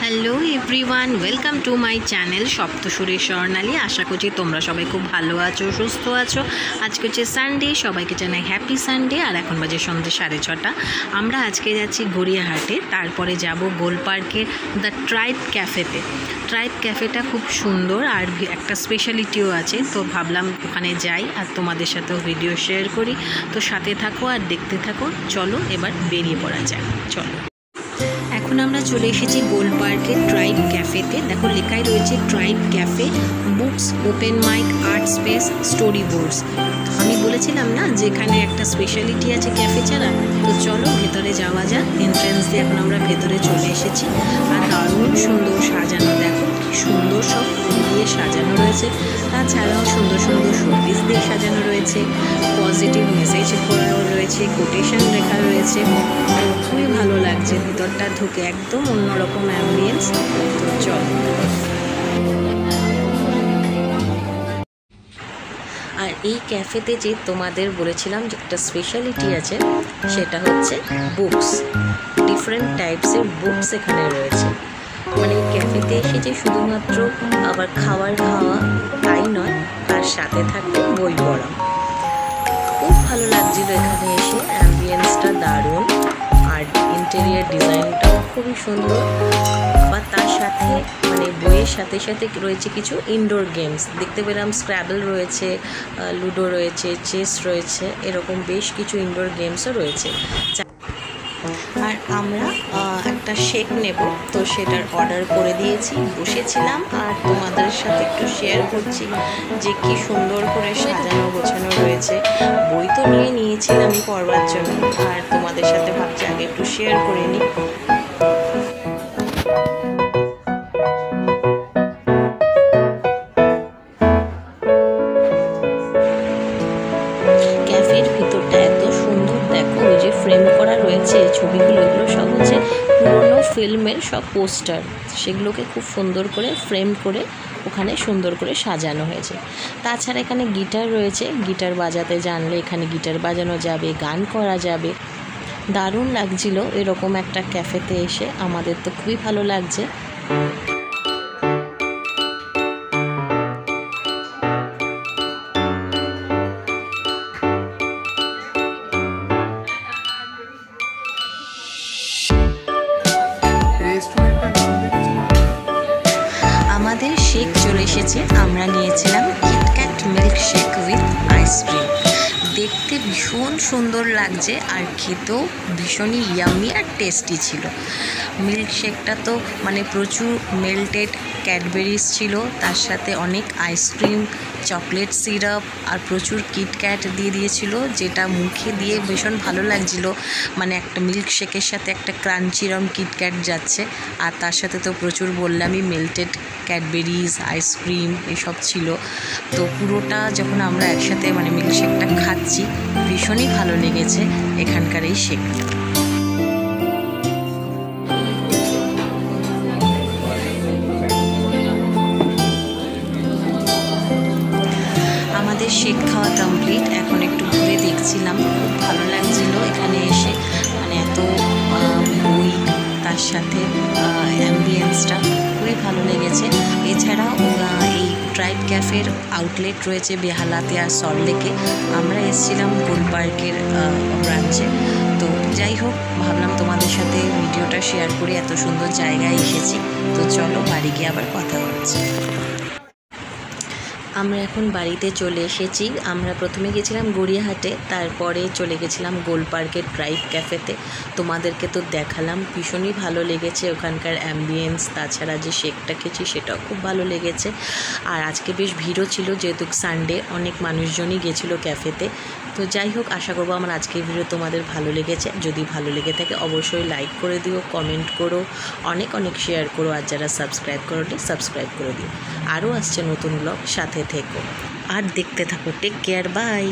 Hello everyone, welcome to my channel সপ্তসুরের স্বর্ণালী। আশা করছি তোমরা সবাই খুব ভালো আছো, সুস্থ আছো। আজকে হচ্ছে সানডে, সবাইকে জানাই হ্যাপি সানডে। আর এখন বাজে সন্ধ্যে 6:30। আমরা আজকে যাচ্ছি গড়িয়াহাটে, তারপরে যাব গোল পার্কের দ্য ট্রাইব ক্যাফেতে। ট্রাইব ক্যাফেটা খুব সুন্দর আর একটা স্পেশালিটিও আছে, তো ভাবলাম ওখানে যাই আর তোমাদের সাথেও ভিডিও শেয়ার করি। তো সাথে থাকো আর দেখতে থাকো। চলো এবার বেরিয়ে পড়া যাক, চলো। এখন আমরা চলে এসেছি গোল পার্কের ট্রাইব ক্যাফেতে। দেখো লেখাই রয়েছে tribe cafe, books, open mic, art space, story boards. আমি বলেছিলাম না যে এখানে একটা স্পেশালিটি আছে ক্যাফে ছাড়া। তো চলো ভেতরে যাওয়া যাক। এন্ট্রেন্স দিয়ে এখন আমরা ভেতরে চলে এসেছি। আর দারুণ সুন্দর সাজানো, দেখো কি সুন্দর সব ফুল দিয়ে সাজানো রয়েছে। তাছাড়াও সুন্দর সুন্দর শোপিস দিয়ে সাজানো রয়েছে, পজিটিভ মেসেজ করাও রয়েছে, কোটেশন লেখা রয়েছে। খুবই ভালো লাগছে ভিতরটা ঢুকে, একদম অন্যরকম অ্যাম্বিয়েন্স। তো চলো। আর এই ক্যাফেতে যে তোমাদের বলেছিলাম যে একটা স্পেশালিটি আছে, সেটা হচ্ছে বুকস। ডিফারেন্ট টাইপসের বুকস এখানে রয়েছে। মানে এই ক্যাফেতে এসে যে শুধুমাত্র আবার খাওয়া তাই নয়, তার সাথে থাকবে বই পড়া। খুব ভালো লাগছিল এখানে এসে, অ্যাম্বিয়েন্সটা দারুণ আর ইন্টেরিয়ার ডিজাইনটাও খুবই সুন্দর। আবার তার সাথে মানে বইয়ের সাথে সাথে রয়েছে কিছু ইনডোর গেমস দেখতে পেলাম। স্ক্র্যাবল রয়েছে, লুডো রয়েছে, চেস রয়েছে, এরকম বেশ কিছু ইনডোর গেমসও রয়েছে। আর আমরা একটা শেক নেব, তো সেটার অর্ডার করে দিয়েছি, বসেছিলাম। আর তোমাদের সাথে একটু শেয়ার করছি যে কি সুন্দর করে সাজানো গোছানো রয়েছে। বই তো নিয়েছিলাম পড়বার জন্য, আর তোমাদের সাথে ভাবছি আগে একটু শেয়ার করে নিই। ক্যাফের ভিতরটা এত সুন্দর, দেখো ওই যে ফ্রেম করা রয়েছে ছবিগুলো, এগুলো সব হচ্ছে পুরোনো ফিল্মের সব পোস্টার। সেগুলোকে খুব সুন্দর করে ফ্রেম করে ওখানে সুন্দর করে সাজানো হয়েছে। তাছাড়া এখানে গিটার রয়েছে, গিটার বাজাতে জানলে এখানে গিটার বাজানো যাবে, গান করা যাবে। দারুণ লাগছিল এরকম একটা ক্যাফেতে এসে, আমাদের তো খুবই ভালো লাগছে। আমাদের শেক চলে এসেছে, আমরা নিয়েছিলাম KitKat milk shake with ice cream. দেখতে ভীষণ সুন্দর লাগছে আর খেতেও ভীষণই ইয়াম্মি আর টেস্টি ছিল। মিল্ক শেকটা তো মানে প্রচুর মেল্টেড ক্যাডবেরিজ ছিল, তার সাথে অনেক আইসক্রিম, চকলেট সিরাপ আর প্রচুর কিটক্যাট দিয়ে দিয়েছিল, যেটা মুখে দিয়ে ভীষণ ভালো লাগছিল। মানে একটা মিল্ক শেকের সাথে একটা ক্রাঞ্চিরম কিটক্যাট যাচ্ছে। আর তার সাথে তো প্রচুর বললামই মেল্টেড ক্যাডবেরিজ, আইসক্রিম এসব ছিল। তো পুরোটা যখন আমরা একসাথে মানে মিল্ক শেকটা খাচ্ছি, ভীষণই ভালো লেগেছে এখানকার এই শেকটা। আমাদের শেক খাওয়া কমপ্লিট, এখন একটু ঘুরে দেখছিলাম, খুব ভালো লাগছিল এখানে এসে। মানে এত বই, তার সাথে অ্যাম্বিয়েন্সটা খুবই ভালো লেগেছে। এছাড়াও এই ট্রাইব ক্যাফের আউটলেট রয়েছে বেহালাতে আর সল্টলেকে। আমরা এসেছিলাম গোল পার্কের ব্রাঞ্চে। তো যাই হোক, ভাবলাম তোমাদের সাথে ভিডিওটা শেয়ার করি, এত সুন্দর জায়গায় এসেছি। তো চলো বাড়ি গিয়ে আবার কথা হচ্ছে। আমরা এখন বাড়িতে চলে এসেছি। আমরা প্রথমে গেছিলাম গড়িয়াহাটে, তারপরে চলে গেছিলাম গোল পার্কের ট্রাইব ক্যাফেতে। তোমাদেরকে তো দেখালাম, ভীষণই ভালো লেগেছে ওখানকার অ্যাম্বিয়েন্স। তাছাড়া যে শেকটা খেয়েছি সেটাও খুব ভালো লেগেছে। আর আজকে বেশ ভিড়ও ছিল, যেহেতু সানডে, অনেক মানুষজনই গেছিলো ক্যাফেতে। তো যাই হোক, আশা করবো আমার আজকের ভিডিও তোমাদের ভালো লেগেছে। যদি ভালো লেগে থাকে অবশ্যই লাইক করে দিও, কমেন্ট করো, অনেক অনেক শেয়ার করো। আর যারা সাবস্ক্রাইব করোনি সাবস্ক্রাইব করে দিও। আরও আসছে নতুন ব্লগ, সাথে থেকো আর দেখতে থাকো। Take care, by.